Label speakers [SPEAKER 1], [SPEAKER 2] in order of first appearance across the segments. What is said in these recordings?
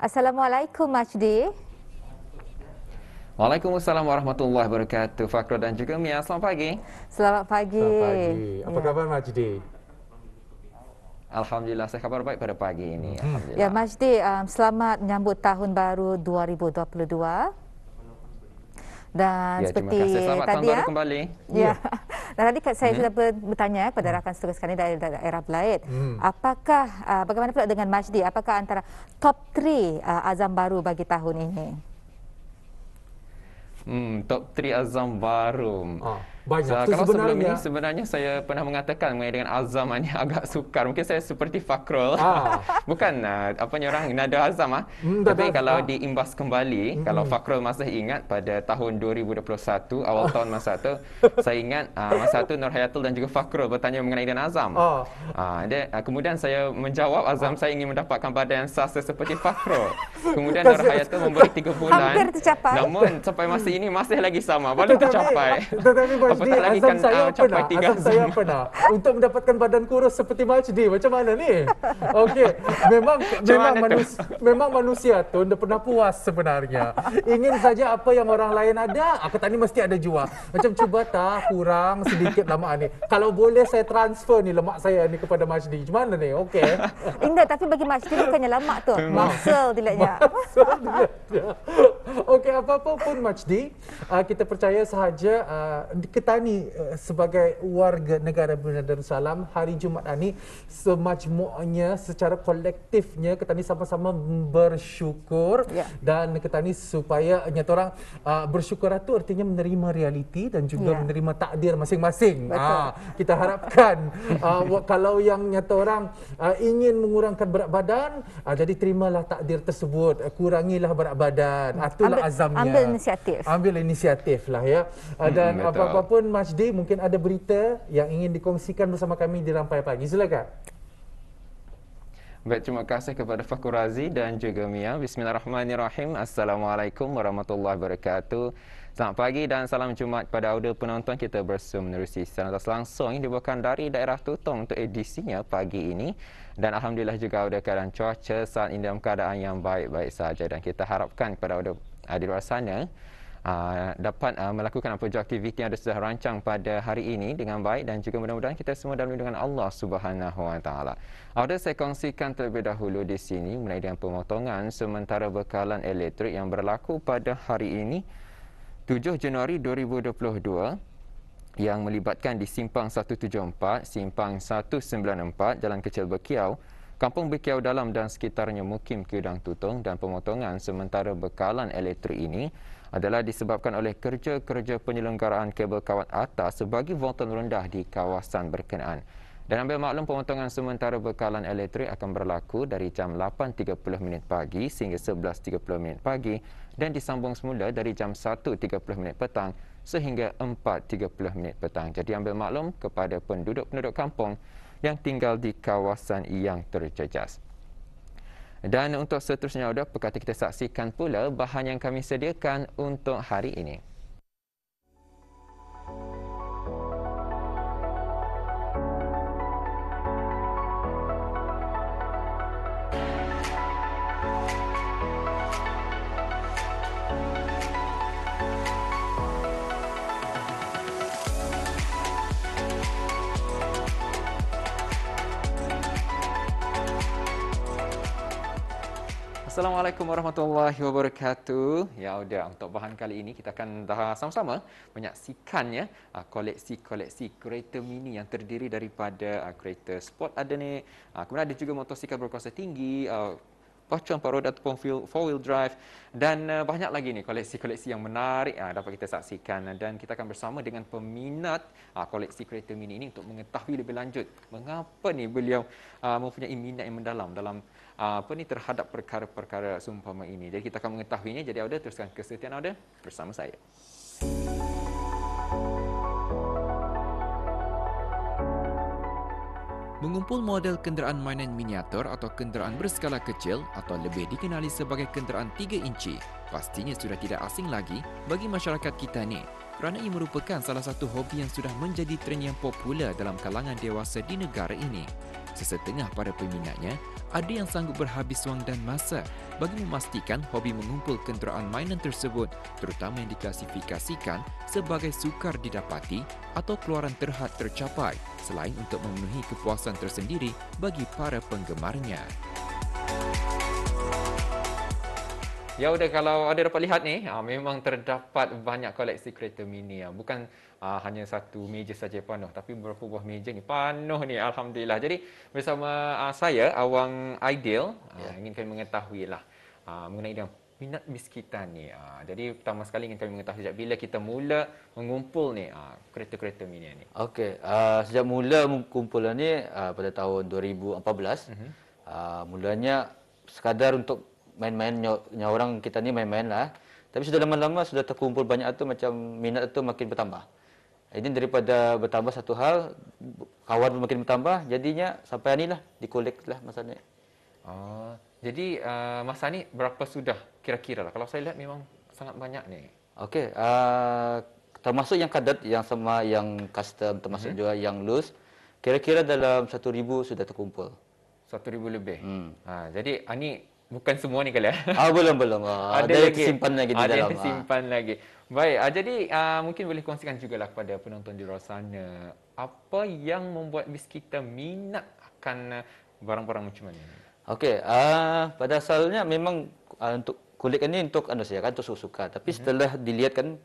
[SPEAKER 1] Assalamualaikum Majdi.
[SPEAKER 2] Waalaikumsalam warahmatullahi wabarakatuh. Fakro dan juga Mia, selamat pagi.
[SPEAKER 1] Selamat pagi.
[SPEAKER 3] Selamat pagi. Apa khabar Majdi?
[SPEAKER 2] Alhamdulillah, saya kabar baik pada pagi ini. Alhamdulillah.
[SPEAKER 1] Ya Majdi, selamat menyambut tahun baru 2022. Dan
[SPEAKER 2] Ya, terima
[SPEAKER 1] seperti
[SPEAKER 2] kasih. Selamat tahun
[SPEAKER 1] tadi
[SPEAKER 2] baru kembali.
[SPEAKER 1] Ya. Dan tadi saya sudah bertanya kepada rakan seterus kami dari daerah Belait. Apakah bagaimana pula dengan Majdi? Apakah antara top 3 azam baru bagi tahun ini?
[SPEAKER 2] Top 3 azam baru.
[SPEAKER 3] Banyak.
[SPEAKER 2] Kalau sebelum ini sebenarnya saya pernah mengatakan mengenai dengan azam ini agak sukar. Mungkin saya seperti Fakrul. Bukan orang nada azam tapi kalau diimbas kembali, kalau Fakrul masih ingat pada tahun 2021 awal tahun masa tu, saya ingat masa tu Nur Hayatul dan juga Fakrul bertanya mengenai dengan azam. Kemudian saya menjawab azam saya ingin mendapatkan badan yang sasa seperti Fakrul. Kemudian Nur Hayatul memberi 3 bulan.
[SPEAKER 1] Hampir tercapai.
[SPEAKER 2] Namun sampai masa ini masih lagi sama, belum tercapai.
[SPEAKER 3] Tetapi Majdi, azam saya pernah untuk mendapatkan badan kurus seperti Majdi. Macam mana ni? Okey, memang manusia tu tidak pernah puas sebenarnya. Ingin saja apa yang orang lain ada, kata ni mesti ada jua. Macam cuba kurang sedikit lemak ni. Kalau boleh saya transfer ni lemak saya ni kepada Majdi. Macam mana ni? Okey.
[SPEAKER 1] Enggak, tapi bagi Majdi bukannya lemak tu, muscle dilanya.
[SPEAKER 3] Okey, apa-apa pun Majdi, kita percaya sahaja Ketani sebagai warga negara Brunei Darussalam hari Jumaat ini semajmuanya secara kolektifnya Ketani sama-sama bersyukur dan Ketani supaya nyata orang bersyukur itu artinya menerima realiti dan juga menerima takdir masing-masing. Kita harapkan kalau yang nyata orang ingin mengurangkan berat badan, jadi terimalah takdir tersebut, kurangilah berat badan. Itulah azamnya. Ambil inisiatif lah ya. Dan apa-apa pun Majdi, mungkin ada berita yang ingin dikongsikan bersama kami di Rampai Pagi. Silakan.
[SPEAKER 2] Baik, terima kasih kepada Fakur Razi dan juga Mia. Bismillahirrahmanirrahim. Assalamualaikum warahmatullahi wabarakatuh. Selamat pagi dan salam Jumaat kepada audio penonton. Kita bersua menerusi siaran langsung yang dibawakan dari daerah Tutong untuk edisinya pagi ini. Dan Alhamdulillah juga audio keadaan cuaca saat ini dalam keadaan yang baik-baik saja. Dan kita harapkan kepada audio di luar sana dapat melakukan apa sahaja aktiviti yang sudah rancang pada hari ini dengan baik dan juga mudah-mudahan kita semua dalam lindungan Allah Subhanahu Wa Taala. Ada saya kongsikan terlebih dahulu di sini mengenai dengan pemotongan sementara bekalan elektrik yang berlaku pada hari ini 7 Januari 2022 yang melibatkan di Simpang 174, Simpang 194, Jalan Kecil Bekiau, Kampung Bekiau Dalam dan sekitarnya Mukim Kudang Tutong, dan pemotongan sementara bekalan elektrik ini adalah disebabkan oleh kerja-kerja penyelenggaraan kabel kawat atas sebagi voltan rendah di kawasan berkenaan. Dan ambil maklum pemotongan sementara bekalan elektrik akan berlaku dari jam 8.30 pagi sehingga 11.30 pagi dan disambung semula dari jam 1.30 petang sehingga 4.30 petang. Jadi ambil maklum kepada penduduk-penduduk kampung yang tinggal di kawasan yang terjejas. Dan untuk seterusnya, perkata kita saksikan pula bahan yang kami sediakan untuk hari ini. Assalamualaikum warahmatullahi wabarakatuh. Ya udah, untuk bahan kali ini kita akan sama-sama menyaksikan koleksi-koleksi kereta mini yang terdiri daripada kereta sport ada ni, kemudian ada juga motosikal berkuasa tinggi, pacuan 4 roda ataupun 4-wheel drive dan banyak lagi ni koleksi-koleksi yang menarik dapat kita saksikan, dan kita akan bersama dengan peminat koleksi kereta mini ini untuk mengetahui lebih lanjut mengapa ni beliau mempunyai minat yang mendalam dalam terhadap perkara-perkara seumpama ini. Jadi kita akan mengetahuinya. Jadi Auda, teruskan kesetiaan Auda bersama saya.
[SPEAKER 4] Mengumpul model kenderaan mainan miniatur atau kenderaan berskala kecil atau lebih dikenali sebagai kenderaan 3 inci pastinya sudah tidak asing lagi bagi masyarakat kita ni kerana ia merupakan salah satu hobi yang sudah menjadi trend yang popular dalam kalangan dewasa di negara ini. Sesetengah pada peminatnya, ada yang sanggup berhabis wang dan masa bagi memastikan hobi mengumpul kenderaan mainan tersebut terutama yang diklasifikasikan sebagai sukar didapati atau keluaran terhad tercapai selain untuk memenuhi kepuasan tersendiri bagi para penggemarnya.
[SPEAKER 2] Ya udah, kalau ada dapat lihat ni, memang terdapat banyak koleksi kereta mini. Bukan hanya satu meja saja penuh, tapi beberapa buah meja ni penuh ni, alhamdulillah. Jadi bersama saya Awang Aidil, ingin kami mengetahui lah mengenai dengan minat bis kita ni. Jadi pertama sekali ingin kami mengetahui sejak bila kita mula mengumpul ni kereta-kereta mini ni.
[SPEAKER 5] Okey, sejak mula kumpulan ni pada tahun 2014, mulanya sekadar untuk main-main, orang kita ni main-main lah. Tapi sudah lama-lama sudah terkumpul banyak tu, macam minat tu makin bertambah. Ini daripada bertambah satu hal, kawan pun makin bertambah, jadinya sampai ni lah, dikolek lah masa ni.
[SPEAKER 2] Jadi masa ni berapa sudah kira-kira lah? Kalau saya lihat memang sangat banyak ni.
[SPEAKER 5] Okey, termasuk yang kadet, yang sama, yang custom, termasuk juga yang loose, kira-kira dalam 1,000 sudah terkumpul.
[SPEAKER 2] 1,000 lebih. Jadi ni bukan semua ni kali ya?
[SPEAKER 5] Belum. Ada yang tersimpan lagi di dalam.
[SPEAKER 2] Ada yang tersimpan lagi. Baik, jadi mungkin boleh kongsikan jugalah kepada penonton di luar sana, apa yang membuat bis kita minat akan barang-barang macam mana?
[SPEAKER 5] Okey, pada asalnya memang untuk kulit ni untuk untuk suka. Tapi setelah dilihat kan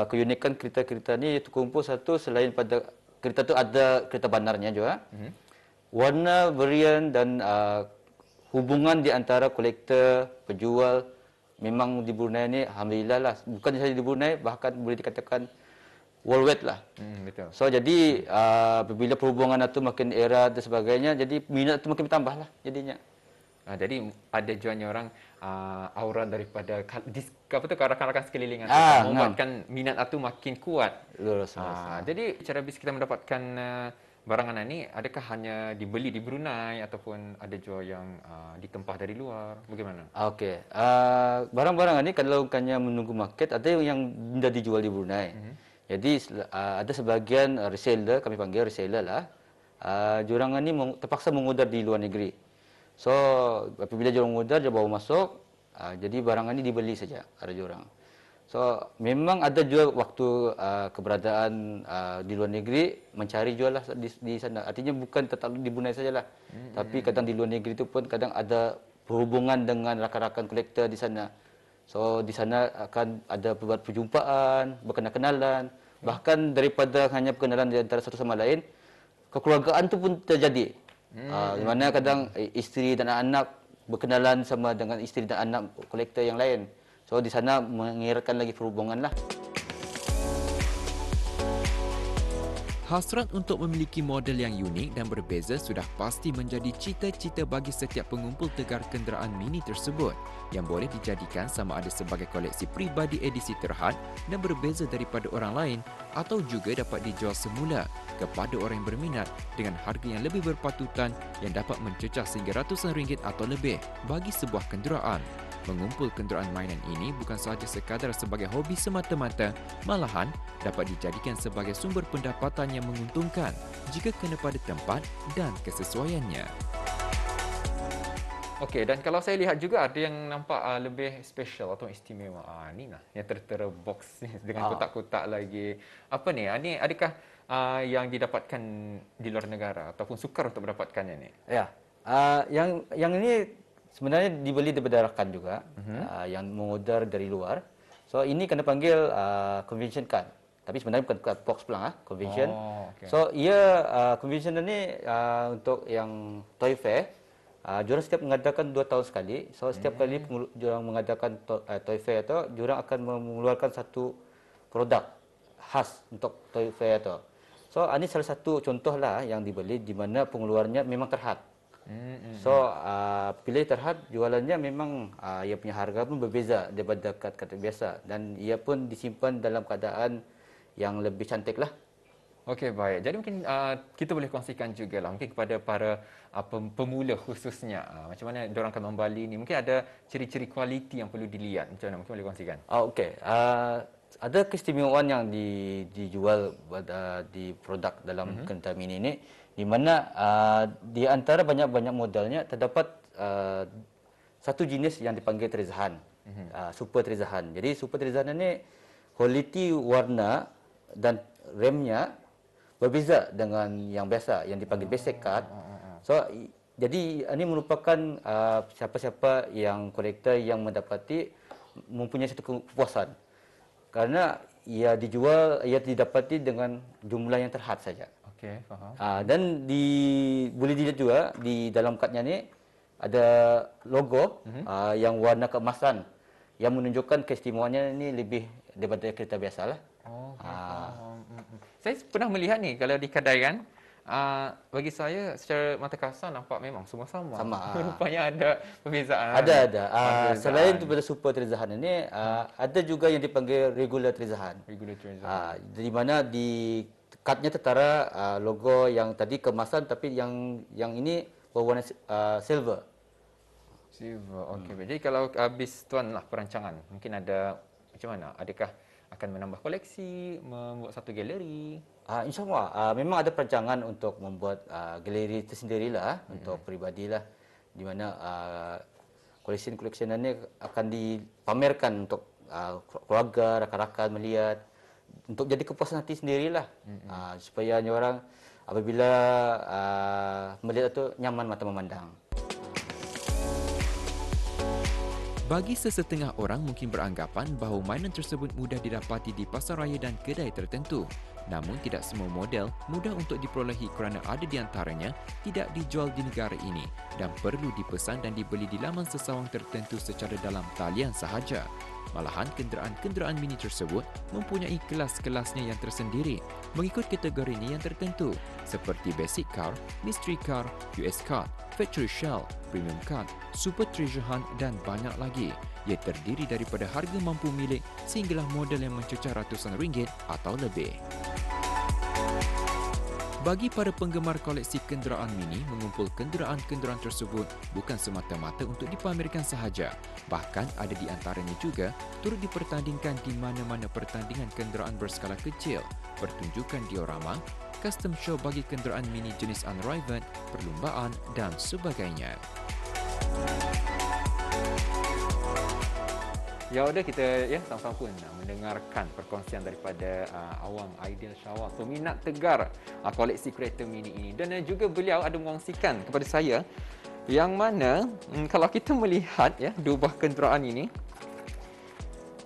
[SPEAKER 5] keunikan kereta-kereta ni terkumpul satu, selain pada kereta tu ada kereta bandarnya juga. Warna, varian dan hubungan di antara kolektor, penjual memang di Brunei ni alhamdulillah lah. Bukan saja di Brunei, bahkan boleh dikatakan worldwide lah.
[SPEAKER 2] Betul.
[SPEAKER 5] So jadi apabila perhubungan itu makin erat dan sebagainya, jadi minat itu makin bertambah lah jadinya.
[SPEAKER 2] Jadi ada jualnya orang aura daripada rakan-rakan sekeliling membuatkan minat itu makin kuat.
[SPEAKER 5] Lurus.
[SPEAKER 2] Jadi cara bis kita mendapatkan barangan ini, adakah hanya dibeli di Brunei ataupun ada jual yang ditempah dari luar? Bagaimana?
[SPEAKER 5] Okey. Barang-barang ini kalau hanya menunggu market, ada yang dah dijual di Brunei. Jadi ada sebagian reseller, kami panggil reseller lah. Jurang ini terpaksa mengorder di luar negeri. So apabila jurang order, dia bawa masuk. Jadi barang ini dibeli saja ada jurang. So memang ada juga waktu keberadaan di luar negeri mencari jual lah di sana. Artinya bukan tetap di Brunei sajalah. Tapi kadang di luar negeri itu pun kadang ada berhubungan dengan rakan-rakan kolektor di sana. So di sana akan ada buat perjumpaan, berkenal-kenalan, bahkan daripada hanya perkenalan di antara satu sama lain, kekeluargaan itu pun terjadi. Di mana kadang isteri dan anak berkenalan sama dengan isteri dan anak kolektor yang lain. So di sana mengeratkan lagi perhubungan lah.
[SPEAKER 4] Hasrat untuk memiliki model yang unik dan berbeza sudah pasti menjadi cita-cita bagi setiap pengumpul tegar kenderaan mini tersebut yang boleh dijadikan sama ada sebagai koleksi pribadi edisi terhad dan berbeza daripada orang lain atau juga dapat dijual semula kepada orang yang berminat dengan harga yang lebih berpatutan yang dapat mencecah sehingga ratusan ringgit atau lebih bagi sebuah kenderaan. Mengumpul kenderaan mainan ini bukan sahaja sekadar sebagai hobi semata-mata, malahan dapat dijadikan sebagai sumber pendapatan yang menguntungkan jika kena pada tempat dan kesesuaiannya.
[SPEAKER 2] Okey, dan kalau saya lihat juga ada yang nampak lebih special atau istimewa. Ni lah yang tertera box ni dengan kotak-kotak lagi. Apa ni? Ni adakah yang didapatkan di luar negara ataupun sukar untuk mendapatkannya ni?
[SPEAKER 5] Ya. Yang ini sebenarnya dibeli daripada rakan juga, yang mengorder dari luar. So ini kena panggil convention card. Tapi sebenarnya bukan card box pula, convention.
[SPEAKER 2] Okay.
[SPEAKER 5] So ia convention ini untuk yang Toy Fair. Jurang setiap mengadakan 2 tahun sekali. So setiap kali jurang mengadakan Toy Fair itu, jurang akan mengeluarkan satu produk khas untuk Toy Fair itu. So ini salah satu contoh lah yang dibeli di mana pengeluarannya memang terhad. So bila terhad, jualannya memang ia punya harga pun berbeza daripada kad biasa dan ia pun disimpan dalam keadaan yang lebih cantik lah.
[SPEAKER 2] Okey, baik. Jadi mungkin kita boleh kongsikan juga lah mungkin kepada para pemula khususnya macam mana diorang akan membali ni. Mungkin ada ciri-ciri kualiti yang perlu dilihat. Macam mana? Mungkin boleh kongsikan.
[SPEAKER 5] Okey. Ada keistimewaan yang dijual di produk dalam kereta mini ini, di mana di antara banyak-banyak modelnya terdapat satu jenis yang dipanggil Trezahan, Super Trezahan. Jadi Super Trezahan ini kualiti warna dan remnya berbeza dengan yang biasa yang dipanggil basic card. So jadi ini merupakan siapa-siapa yang kolektor yang mendapati mempunyai satu kepuasan kerana ia didapati dengan jumlah yang terhad saja.
[SPEAKER 2] Okey, faham.
[SPEAKER 5] Dan boleh dilihat juga di dalam kadnya ni ada logo yang warna keemasan yang menunjukkan keistimewaannya ini lebih daripada kereta biasalah.
[SPEAKER 2] Oh, saya pernah melihat ni kalau di kedai kan, bagi saya secara mata kasar nampak memang semua sama. Rupanya ada perbezaan.
[SPEAKER 5] Ada. Selain daripada Super Trezahan ini, ada juga yang dipanggil Regular Trezahan. Di mana di kadnya tertara logo yang tadi keemasan, tapi yang ini berwarna silver.
[SPEAKER 2] Silver, okey. Jadi kalau habis tuan lah perancangan, mungkin ada macam mana? Adakah akan menambah koleksi, membuat satu galeri?
[SPEAKER 5] InsyaAllah. Memang ada perancangan untuk membuat galeri tersendirilah untuk peribadilah, di mana koleksi-koleksian ini akan dipamerkan untuk keluarga, rakan-rakan melihat, untuk jadi kepuasan hati sendirilah, supaya orang apabila melihat itu nyaman mata memandang.
[SPEAKER 4] Bagi sesetengah orang mungkin beranggapan bahawa mainan tersebut mudah didapati di pasaraya dan kedai tertentu. Namun tidak semua model mudah untuk diperolehi kerana ada di antaranya tidak dijual di negara ini dan perlu dipesan dan dibeli di laman sesawang tertentu secara dalam talian sahaja. Malahan kenderaan-kenderaan mini tersebut mempunyai kelas-kelasnya yang tersendiri mengikut kategorinya yang tertentu seperti Basic Car, Mystery Car, US Car, Factory Shell, Premium Car, Super Treasure Hunt dan banyak lagi. Ia terdiri daripada harga mampu milik sehinggalah model yang mencecah ratusan ringgit atau lebih. Bagi para penggemar koleksi kenderaan mini, mengumpul kenderaan-kenderaan tersebut bukan semata-mata untuk dipamerkan sahaja. Bahkan ada di antaranya juga turut dipertandingkan di mana-mana pertandingan kenderaan berskala kecil, pertunjukan diorama, custom show bagi kenderaan mini jenis unrivaled, perlumbaan dan sebagainya.
[SPEAKER 2] Ya udah kita sama-sama pun mendengarkan perkongsian daripada Awang Aidil Syawal, peminat tegar koleksi kereta mini ini, dan juga beliau ada mengongsikan kepada saya yang mana kalau kita melihat dua buah kenderaan ini,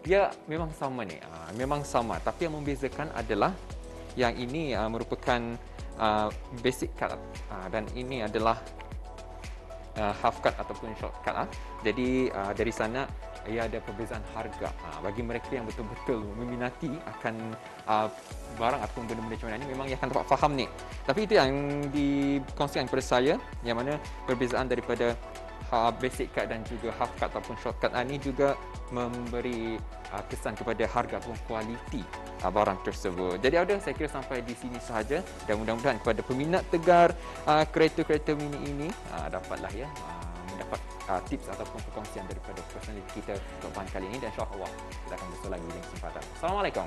[SPEAKER 2] dia memang sama ni, memang sama, tapi yang membezakan adalah yang ini merupakan basic cut dan ini adalah half cut ataupun short cut. Jadi dari sana ia ada perbezaan harga. Bagi mereka yang betul-betul meminati akan barang ataupun benda-benda macam ini, memang ia akan dapat faham ni. Tapi itu yang dikongsikan kepada saya, yang mana perbezaan daripada basic cut dan juga half cut ataupun short cut ini juga memberi kesan kepada harga ataupun kualiti barang tersebut. Jadi ada, saya kira sampai di sini sahaja, dan mudah-mudahan kepada peminat tegar kereta-kereta mini ini dapatlah mendapat tips ataupun perkongsian daripada personality kita untuk bahan kali ini, dan insya-Allah kita akan bersua lagi di kesempatan. Assalamualaikum.